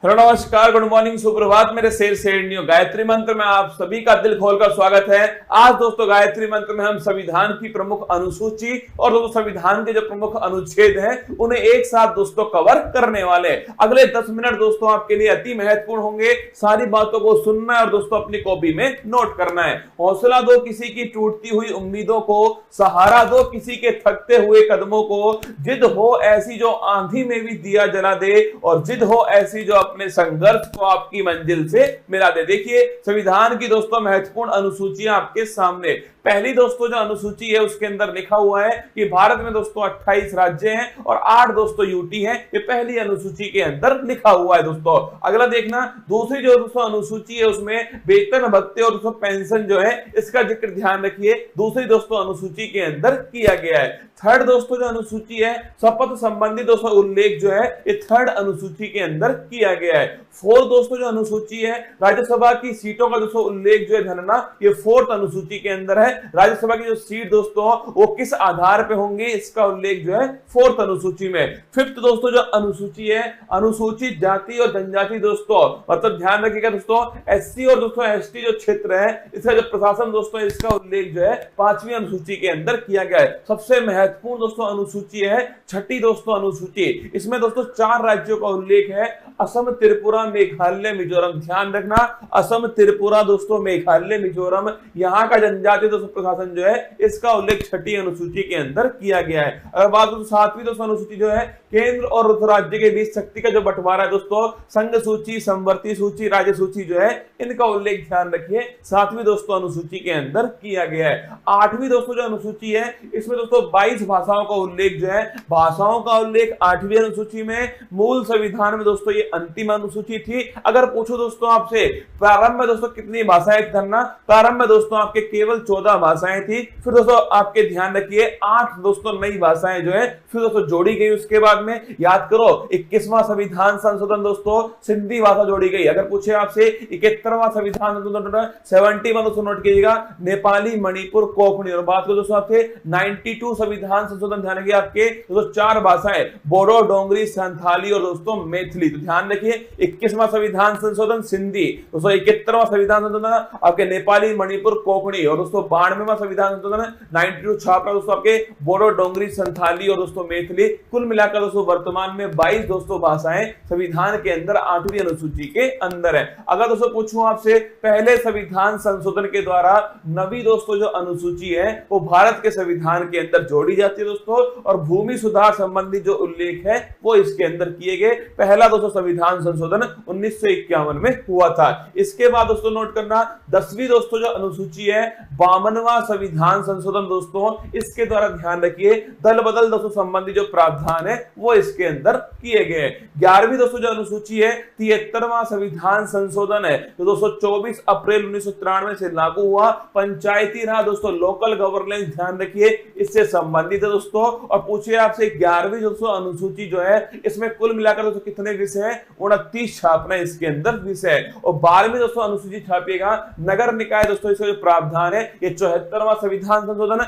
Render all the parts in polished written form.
Hello नमस्कार, good morning, सुप्रभात मेरे शेर शेरनियों। गायत्री मंत्र में आप सभी का दिल खोलकर स्वागत है। आज दोस्तों गायत्री मंत्र में हम संविधान की प्रमुख अनुसूची और दोस्तों संविधान के जो प्रमुख अनुच्छेद हैं उन्हें एक साथ दोस्तों कवर करने वाले। अगले 10 मिनट दोस्तों आपके लिए अति महत्वपूर्ण होंगे। सारी बातों को सुनना है और दोस्तों अपनी कॉपी में नोट करना है। हौसला दो किसी की टूटती हुई उम्मीदों को, सहारा दो किसी के थकते हुए कदमों को, जिद हो ऐसी जो आंधी में भी दिया जला दे और जिद हो ऐसी जो अपने संघर्ष को आपकी मंजिल से मिला दे। देखिए संविधान की दोस्तों महत्वपूर्ण अनुसूचियां आपके सामने। पहली दोस्तों जो अनुसूची है उसके अंदर लिखा हुआ है कि भारत में दोस्तों 28 राज्य हैं और 8 दोस्तों यूटी हैं। ये पहली अनुसूची के अंदर लिखा हुआ है दोस्तों। अगला देखना, दूसरी जो दोस्तों अनुसूची है उसमें वेतन भत्ते और दोस्तों पेंशन जो है इसका जिक्र ध्यान रखिए, दूसरी दोस्तों अनुसूची के अंदर किया गया है। थर्ड दोस्तों जो अनुसूची है शपथ संबंधी दोस्तों उल्लेख जो है ये थर्ड अनुसूची के अंदर किया गया है। फोर्थ दोस्तों जो अनुसूची है राज्यसभा की सीटों का दोस्तों उल्लेख जो है धनना, ये फोर्थ अनुसूची के अंदर है। राज्यसभा की जो सीट दोस्तों वो किस आधार पे होंगे इसका उल्लेख जो है फोर्थ अनुसूची में। फिफ्थ दोस्तों जो अनुसूची है अनुसूचित जाति और जनजाति दोस्तों, मतलब ध्यान रखिएगा दोस्तों एससी और दोस्तों एसटी जो क्षेत्र है इसका जो प्रशासन दोस्तों इसका उल्लेख जो है 5वीं अनुसूची के अंदर किया गया है। सबसे महत्वपूर्ण दोस्तों अनुसूची है छठी दोस्तों अनुसूची। इसमें दोस्तों 4 राज्यों का उल्लेख है, असम, त्रिपुरा, मेघालय, मिजोरम। ध्यान रखना असम, त्रिपुरा दोस्तों, मेघालय, मिजोरम, यहाँ का जनजातीय दोस्तों प्रशासन जो है इसका उल्लेख छठी अनुसूची के अंदर किया गया है। अगर बात करें 7वीं दोस्तों अनुसूची जो है केंद्र और राज्य के बीच शक्ति का जो बंटवारा है दोस्तों, संघ सूची, समवर्ती सूची, राज्य सूची जो है इनका उल्लेख ध्यान रखिए 7वीं दोस्तों अनुसूची के अंदर किया गया है। 8वीं दोस्तों जो अनुसूची है इसमें दोस्तों 22 भाषाओं का उल्लेख जो है, भाषाओं का उल्लेख 8वीं अनुसूची में। मूल संविधान में दोस्तों ये अंतिम अनुसूची थी। अगर पूछो दोस्तों आपसे प्रारंभ में दोस्तों कितनी भाषाएं धरना, प्रारंभ में दोस्तों आपके केवल 14 भाषाएं थी। फिर दोस्तों आपके ध्यान रखिए 8 दोस्तों नई भाषाएं जो है फिर दोस्तों जोड़ी गई। उसके बाद में याद करो 21वां संविधान संशोधन दोस्तों सिंधी भाषा जोड़ी गई। अगर पूछे आपसे 71वां संविधान संशोधन 71 दोस्तों नोट कीजिएगा, नेपाली, मणिपुर, कोंकणी। और बात करो दोस्तों आपसे 92 संविधान संशोधन ध्यान रखिए आपके दोस्तों 4 भाषाएं बोडो, डोंगरी, संथाली और दोस्तों मैथिली। तो ध्यान रखिए 21वां संविधान संशोधन सिंधी दोस्तों, 71वां संविधान संशोधन आपके नेपाली, मणिपुर, कोंकणी और दोस्तों 92वां संविधान संशोधन 92 छापरा दोस्तों आपके बोडो, डोंगरी, संथाली और दोस्तों मैथिली। कुल मिलाकर दोस्तों वर्तमान में 22 दोस्तों भाषाएं संविधान के अंदर 8वीं अनुसूची के अंदर है। अगर दोस्तों पूछूं आपसे पहले संविधान संशोधन के द्वारा नवी दोस्तों जो अनुसूची है वो भारत के संविधान के अंदर जोड़ी जाती है दोस्तों, और भूमि सुधार संबंधी जो उल्लेख है वो इसके अंदर किए गए। पहला दोस्तों संविधान संशोधन 1951 में हुआ था। इसके बाद दोस्तों नोट करना 10वीं दोस्तों जो अनुसूची है 52वां संविधान संशोधन दोस्तों, इसके द्वारा ध्यान रखिए दल बदल दोस्तों संबंधी जो प्रावधान है वो इसके अंदर किए गए। 11वीं दोस्तों जो अनुसूची है 73वां संविधान संशोधन है जो दोस्तों 24 अप्रैल 1993 से लागू हुआ। पंचायती राज दोस्तों लोकल गवर्नेंस ध्यान रखिए इससे संबंधित है दोस्तों। और पूछिए आपसे 11वीं दोस्तों अनुसूची जो है इसमें कुल मिलाकर दोस्तों कितने विषय हैं, 29 छापना इसके अंदर विषय है। और 12वीं दोस्तों अनुसूची छापिएगा नगर निकाय दोस्तों, इसका जो प्रावधान है ये 74वां संविधान संशोधन।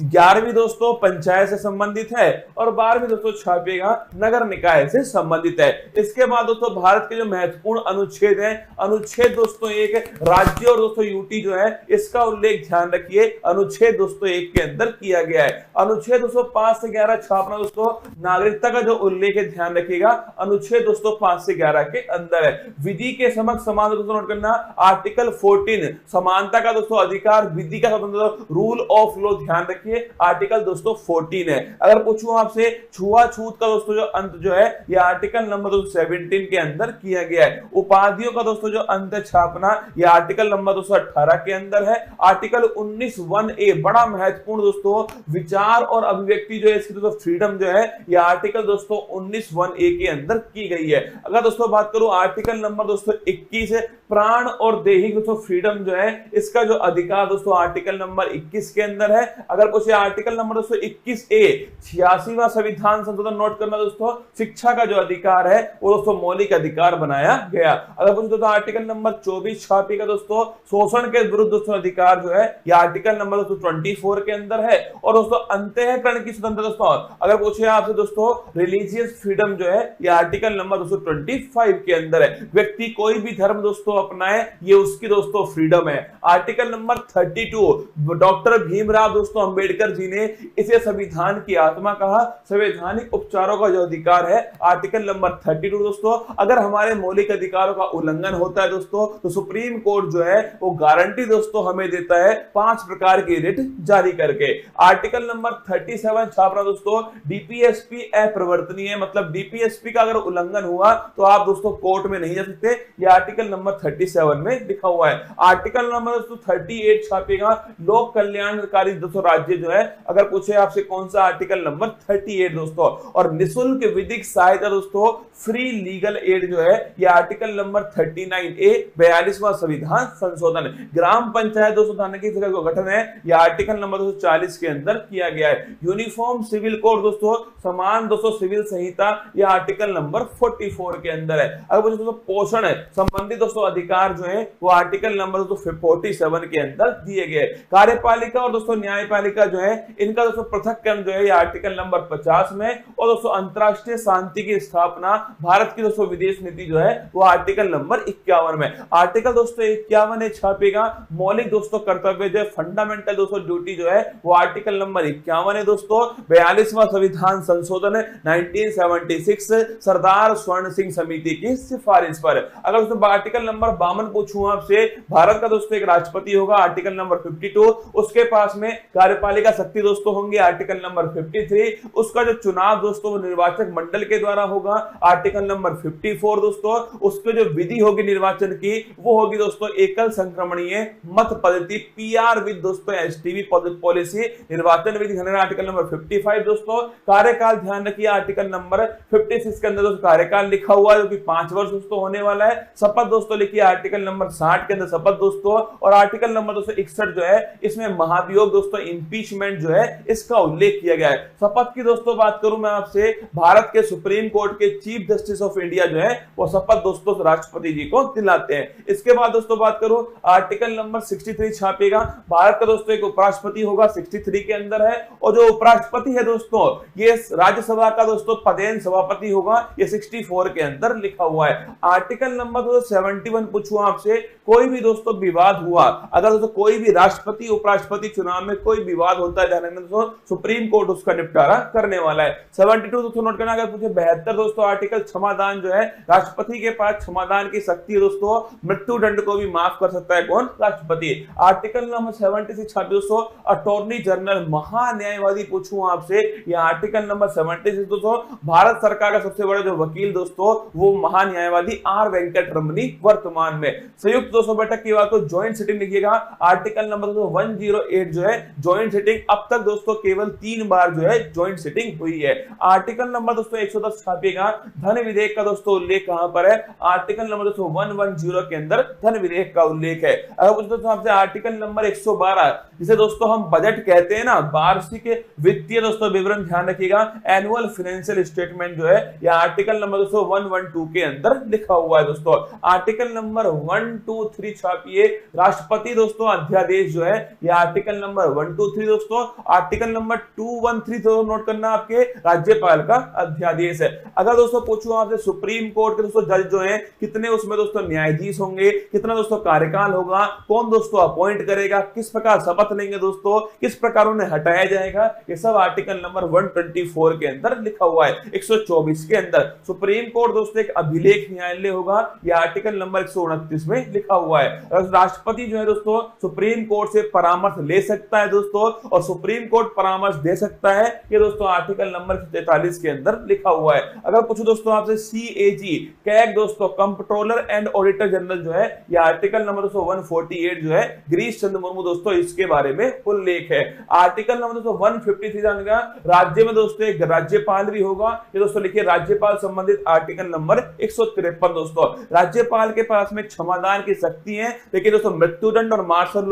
11वीं दोस्तों पंचायत से संबंधित है और 12वीं दोस्तों छापिएगा नगर निकाय से संबंधित है। इसके बाद दोस्तों भारत के जो महत्वपूर्ण अनुच्छेद हैं, अनुच्छेद दोस्तों 1 राज्य और दोस्तों यूटी जो है इसका उल्लेख ध्यान रखिए अनुच्छेद दोस्तों 1 के अंदर किया गया है। अनुच्छेद दोस्तों 5 से 11 छापना दोस्तों नागरिकता का जो उल्लेख है ध्यान रखिएगा अनुच्छेद दोस्तों 5 से 11 के अंदर है। विधि के समक्ष समान दोस्तों नोट करना आर्टिकल 14 समानता का दोस्तों अधिकार, विधि का स्वतंत्रता, रूल ऑफ लॉ ध्यान रखिए आर्टिकल दोस्तों 14 है। अगर पूछूं आपसे छुआछूत का दोस्तों जो अंत जो है ये आर्टिकल नंबर 17 के अंदर किया गया है। उपाधियों का दोस्तों जो अंत छापना ये आर्टिकल नंबर 218 के अंदर है। आर्टिकल 19(1)(a) बड़ा महत्वपूर्ण दोस्तों विचार और अभिव्यक्ति जो है इसकी दोस्तों फ्रीडम जो है ये आर्टिकल दोस्तों 19(1)(a) के अंदर की गई है। अगर दोस्तों बात करूं आर्टिकल नंबर दोस्तों 21 है प्राण और दैहिक दोस्तों फ्रीडम जो है इसका जो अधिकार दोस्तों आर्टिकल नंबर 21 के अंदर है। अगर पूछे आर्टिकल नंबर दोस्तों 21A 86वां संविधान संशोधन नोट करना दोस्तों, शिक्षा का जो अधिकार है वो दोस्तों मौलिक अधिकार बनाया गया। अगर पूछे दोस्तों आर्टिकल नंबर 24 छापी का दोस्तों शोषण के विरुद्ध दोस्तों अधिकार जो है ये आर्टिकल नंबर दोस्तों 24 के अंदर है। और दोस्तों अंतःकरण की स्वतंत्रता दोस्तों, अगर पूछे आपसे दोस्तों रिलीजियस फ्रीडम जो है ये आर्टिकल नंबर दोस्तों 25 के अंदर है। व्यक्ति कोई भी धर्म दोस्तों अपनाए ये उसकी दोस्तों फ्रीडम है। आर्टिकल नंबर 32 डॉक्टर भीमराव दोस्तों अंबेडकर जी ने इसे संविधान की आत्मा कहा। संवैधानिक उपचारों का जो अधिकार है आर्टिकल नंबर 32 दोस्तों, अगर हमारे मौलिक अधिकारों का उल्लंघन होता है दोस्तों तो सुप्रीम कोर्ट जो है वो गारंटी दोस्तों हमें देता है 5 प्रकार की रिट जारी करके। आर्टिकल नंबर 37 छापना दोस्तों, डीपीएसपी अप्रवर्तनीय, मतलब डीपीएसपी का अगर उल्लंघन हुआ तो आप दोस्तों कोर्ट में नहीं जा सकते। ये आर्टिकल नंबर 37 में लिखा हुआ है। आर्टिकल नंबर दोस्तों 38 छापेगा, लोक कल्याणकारी दोस्तों राज्य जो है, अगर पूछे आपसे कौन सा आर्टिकल नंबर 38 दोस्तों। और निःशुल्क विधिक सहायता दोस्तों फ्री लीगल एड जो है ये आर्टिकल नंबर 39A 42वां संविधान संशोधन। ग्राम पंचायत दोस्तों थाने की जगह गठन है ये आर्टिकल नंबर 240 के अंदर किया गया है। यूनिफॉर्म सिविल कोड दोस्तों, समान दोस्तों सिविल संहिता ये आर्टिकल नंबर 44 के अंदर है। अगर दोस्तों पोषण है संबंधित दोस्तों अधिकार जो है वो आर्टिकल नंबर 47 के अंदर दिए गए। कार्यपालिका और दोस्तों न्यायपालिका जो है इनका दोस्तों पृथक्करण जो है ये आर्टिकल नंबर 50 में। और दोस्तों अंतरराष्ट्रीय शांति की स्थापना भारत की दोस्तों विदेश नीति जो है वो आर्टिकल नंबर 51 में। आर्टिकल दोस्तों 51 छापेगा, मौलिक दोस्तों कर्तव्य जो है फंडामेंटल दोस्तों ड्यूटी जो है वो आर्टिकल नंबर 51 है दोस्तों। 42वां संविधान संशोधन 1976 सरदार स्वर्ण सिंह समिति की सिफारिश पर। अगर दोस्तों आर्टिकल नंबर 52 पूछूं आपसे, भारत का दोस्तों एक राष्ट्रपति होगा आर्टिकल नंबर 52, उसके पास में कार्यपालिका शक्ति दोस्तों होंगे आर्टिकल नंबर 53, उसका जो चुनाव दोस्तों वो निर्वाचक मंडल के द्वारा होगा आर्टिकल नंबर 54 दोस्तों, उसके जो विधि होगी निर्वाचन की वो होगी दोस्तों एकल संक्रमणीय मत पद्धति पीआर विद दोस्तों एसटीवी पॉलिसी निर्वाचन विधि आर्टिकल नंबर 55 दोस्तों। कार्यकाल ध्यान रखिए आर्टिकल नंबर 56 के अंदर दोस्तों कार्यकाल लिखा हुआ है जो कि 5 वर्ष दोस्तों होने वाला है। शपथ दोस्तों लिखिए आर्टिकल नंबर 60 के अंदर शपथ दोस्तों। और आर्टिकल नंबर 261 जो है इसमें महाभियोग दोस्तों इंपीचमेंट जो है इसका उल्लेख किया गया है। शपथ की दोस्तों बात करूं मैं आपसे, भारत के सुप्रीम कोर्ट के चीफ जस्टिस ऑफ इंडिया जो है वो शपथ दोस्तों राष्ट्रपति जी को दिलाते हैं। इसके बाद दोस्तों बात करूं आर्टिकल नंबर 63 छापेगा, भारत का दोस्तों एक उपराष्ट्रपति होगा 63 के अंदर है। और जो उपराष्ट्रपति है दोस्तों ये राज्यसभा का दोस्तों पदेन सभापति होगा, ये 64 के अंदर लिखा हुआ है। आर्टिकल नंबर 71 पूछूं आपसे, कोई भी दोस्तों विवाद हुआ, अगर दोस्तों कोई भी राष्ट्रपति उपराष्ट्रपति चुनाव में कोई विवाद होता है ध्यान रखना दोस्तों सुप्रीम कोर्ट उसका निपटारा करने वाला है। 72 दोस्तों नोट करना। अगर पूछे 72 दोस्तों आर्टिकल क्षमादान जो है, राष्ट्रपति के पास क्षमादान की शक्ति है दोस्तों, मृत्यु दंड को भी माफ कर सकता है कौन, राष्ट्रपति। आर्टिकल नंबर 76 दोस्तों अटॉर्नी जनरल महान्यायवादी पूछूं आपसे, यह आर्टिकल नंबर 76 दोस्तों भारत सरकार का सबसे बड़ा जो वकील दोस्तों वो महान्यायवादी आर वेंकट रमनी वर्तमान में। संयुक्त दोस्तों बैठक की बात तो ज्वाइंट सिटिंग लिखिएगा, आर्टिकल नंबर 108 जो है ज्वाइंट सिटिंग, अब तक दोस्तों केवल 3 बार जो है ज्वाइंट सिटिंग हुई है। आर्टिकल नंबर दोस्तों 110 छापेगा, धन विधेयक का दोस्तों उल्लेख कहां पर है, आर्टिकल नंबर दोस्तों 110 के अंदर धन विधेयक का उल्लेख है। अगर दोस्तों आपसे आर्टिकल नंबर 112 जिसे दोस्तों हम बजट कहते हैं ना, वार्षिक वित्तीय दोस्तों विवरण ध्यान रखिएगा, एनुअल फाइनेंशियल स्टेटमेंट जो है यह आर्टिकल नंबर दोस्तों 112 के अंदर लिखा हुआ है दोस्तों। आर्टिकल नंबर 123 छापिए, राष्ट्रपति दोस्तों अध्यादेश जो है यह आर्टिकल नंबर 123 दोस्तों। आर्टिकल नंबर 213 तो नोट करना आपके राज्यपाल का अध्यादेश है। अगर दोस्तों पूछूं आपसे सुप्रीम कोर्ट के दोस्तों जज जो है कितने उसमें दोस्तों न्यायाधीश होंगे, कितना दोस्तों कार्यकाल होगा, कौन दोस्तों अपॉइंट करेगा, किस प्रकार शपथ लेंगे दोस्तों, किस प्रकार उन्हें हटाया जाएगा, ये सब आर्टिकल नंबर 124 के अंदर लिखा हुआ है। 124 के अंदर सुप्रीम कोर्ट दोस्तों एक अभिलेख न्यायालय होगा, यह आर्टिकल नंबर 129 में लिखा हुआ है। राष्ट्रपति जो है दोस्तों सुप्रीम कोर्ट से परामर्श ले सकता है दोस्तों, और सुप्रीम कोर्ट परामर्श दे सकता है, ये दोस्तों आर्टिकल नंबर 43 के अंदर लिखा हुआ है। अगर पूछो दोस्तों आपसे CAG कैग दोस्तों कंट्रोलर एंड ऑडिटर जनरल जो है, यह आर्टिकल नंबर 148 जो है गिरीश चंद्र मुर्मू दोस्तों इसके बारे में उल्लेख है। आर्टिकल नंबर दोस्तों 153 जानेगा, राज्य में दोस्तों एक राज्यपाल भी होगा। ये दोस्तों लिखिए राज्यपाल संबंधित आर्टिकल नंबर 153 दोस्तों। राज्यपाल के पास में क्षमादान की शक्ति है, लेकिन दोस्तों मृत्युदंड और मार्शल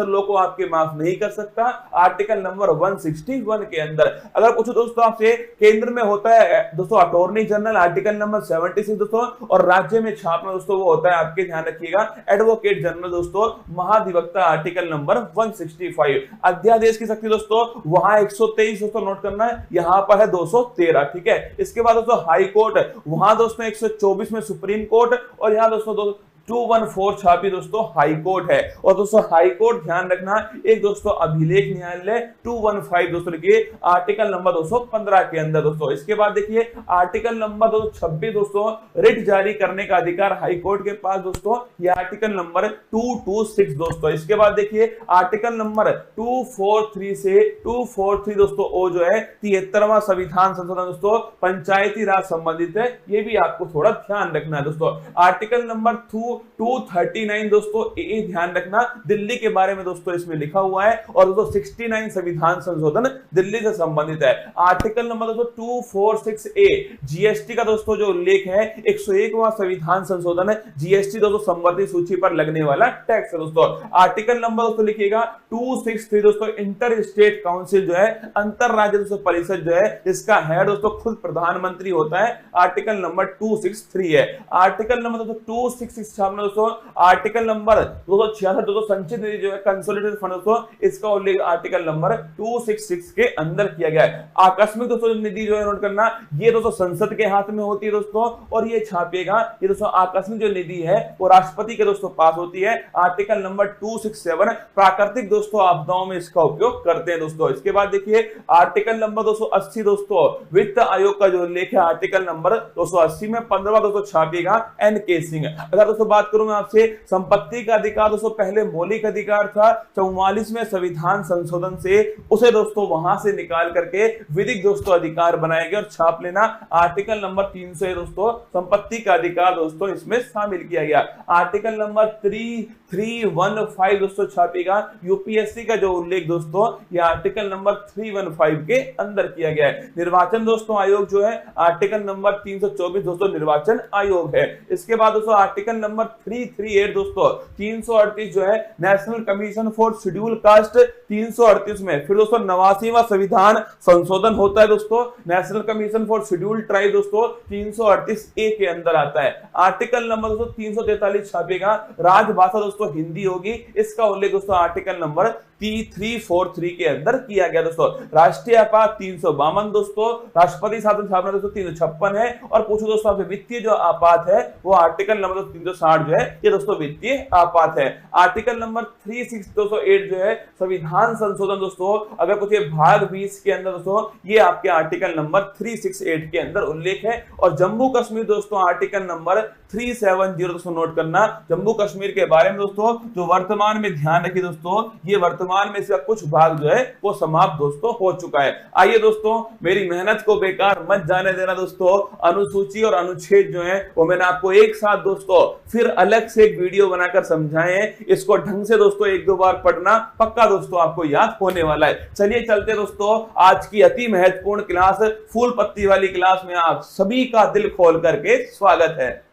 लॉ को आपके माफ नहीं कर सकता आर्टिकल नंबर 161 के अंदर। अगर कुछ दोस्तों आपसे केंद्र में होता है दोस्तों अटॉर्नी जनरल आर्टिकल नंबर 76 दोस्तों, और राज्य में छापना दोस्तों वो होता है आपके ध्यान रखिएगा एडवोकेट जनरल दोस्तों महाधिवक्ता आर्टिकल नंबर 165। अध्यादेश की शक्ति दोस्तों वहां 123 दोस्तों नोट करना है, यहां पर है 213। ठीक है, इसके बाद दोस्तों हाई कोर्ट वहां दोस्तों 124 में सुप्रीम कोर्ट, और यहां दोस्तों 214 छापी दोस्तों हाई कोर्ट है। और दोस्तों हाई कोर्ट ध्यान रखना एक दोस्तों अभिलेख न्यायालय 215 दोस्तों लिखिए आर्टिकल नंबर 215 के अंदर दोस्तों। इसके बाद देखिए आर्टिकल नंबर 226 दोस्तों रिट जारी करने का अधिकार हाई कोर्ट के पास दोस्तों, ये आर्टिकल नंबर 226 दोस्तों। इसके बाद देखिए आर्टिकल नंबर 243 से 243 दोस्तों ओ जो है 73वां संविधान संशोधन दोस्तों पंचायती राज संबंधित है, ये भी आपको थोड़ा ध्यान रखना है दोस्तों। आर्टिकल नंबर 239 दोस्तों ए ध्यान रखना दिल्ली के बारे में दोस्तों इसमें लिखा हुआ है, और दोस्तों 69 संविधान संशोधन दिल्ली से संबंधित है। आर्टिकल नंबर दोस्तों 246 ए जीएसटी का दोस्तों जो उल्लेख है 101वां संविधान संशोधन है, जीएसटी दोस्तों संबंधित सूची पर लगने वाला टैक्स है दोस्तों। आर्टिकल नंबर दोस्तों लिखिएगा 263 दोस्तों इंटर स्टेट काउंसिल जो है अंतर राज्य दोस्तों परिषद जो है इसका हेड दोस्तों खुद प्रधानमंत्री होता है, आर्टिकल नंबर 263 है। आर्टिकल नंबर दोस्तों 266 दोस्तों आर्टिकल नंबर 266 दोस्तों संचित निधि जो है कंसोलिडेटेड फंड दोस्तों इसका उल्लेख आर्टिकल नंबर 266 के अंदर किया गया है। आकस्मिक दोस्तों निधि जो है नोट करना ये दोस्तों संसद के हाथ में होती है दोस्तों, और ये छापेगा ये दोस्तों आकस्मिक जो निधि है वो राष्ट्रपति के दोस्तों पास होती है, आर्टिकल नंबर 267 प्राकृतिक दोस्तों आपदाओं में इसका उपयोग करते हैं दोस्तों। इसके बाद देखिए आर्टिकल नंबर 280 दोस्तों वित्त आयोग का जो उल्लेख है आर्टिकल नंबर 280 में 15वां दोस्तों छापेगा एन के सिंह। अगर दोस्तों बात करूं मैं आपसे संपत्ति का अधिकार दोस्तों पहले मौलिक अधिकार था, 44वें संविधान संशोधन से उसे दोस्तों वहां से निकाल करके विधिक दोस्तों अधिकार बनाया गया, और छाप लेना आर्टिकल नंबर 300 दोस्तों संपत्ति का अधिकार दोस्तों इसमें शामिल किया गया। आर्टिकल नंबर 315 दोस्तों छापेगा यूपीएससी का जो उल्लेख दोस्तों ये आर्टिकल नंबर 315 के अंदर किया गया है। निर्वाचन दोस्तों आयोग जो है आर्टिकल नंबर 324 दोस्तों निर्वाचन आयोग है। इसके बाद दोस्तों आर्टिकल नंबर 338 दोस्तों 338 जो है national commission for schedule caste 338 में फिर दोस्तों 89वां संविधान संशोधन होता है दोस्तों, national commission for schedule tribe दोस्तों 338 ए के अंदर आता है। आर्टिकल नंबर दोस्तों 343 छापेगा राजभाषा दोस्तों हिंदी होगी, इसका उल्लेख दोस्तों आर्टिकल नंबर 343 के अंदर किया गया दोस्तों। राष्ट्रीय आपात 352 दोस्तों, राष्ट्रपति शासन स्थापना दोस्तों 356 है, और पूछो दोस्तों आपसे वित्तीय जो आपात है वो आर्टिकल नंबर 360 जो है ये दोस्तों वित्तीय आपात है। आर्टिकल नंबर 368 जो है संविधान संशोधन दोस्तों, अगर कुछ भाग 20 के अंदर दोस्तों ये आपके आर्टिकल नंबर 368 के अंदर उल्लेख है। और जम्मू कश्मीर दोस्तों आर्टिकल नंबर 370 दोस्तों नोट करना, जम्मू कश्मीर के बारे में दोस्तों जो वर्तमान में ध्यान रखिए दोस्तों ये वर्तमान में इसका कुछ भाग जो है वो समाप्त दोस्तों हो चुका है। आइए दोस्तों मेरी मेहनत को बेकार मत जाने देना दोस्तों, अनुसूची और अनुच्छेद जो है वो मैंने आपको एक साथ दोस्तों फिर अलग से एक वीडियो बनाकर समझाए हैं, इसको ढंग से दोस्तों एक दो बार पढ़ना पक्का दोस्तों आपको याद होने वाला है। चलिए चलते दोस्तों आज की अति महत्वपूर्ण क्लास फूल पत्ती वाली क्लास में आप सभी का दिल खोल करके स्वागत है।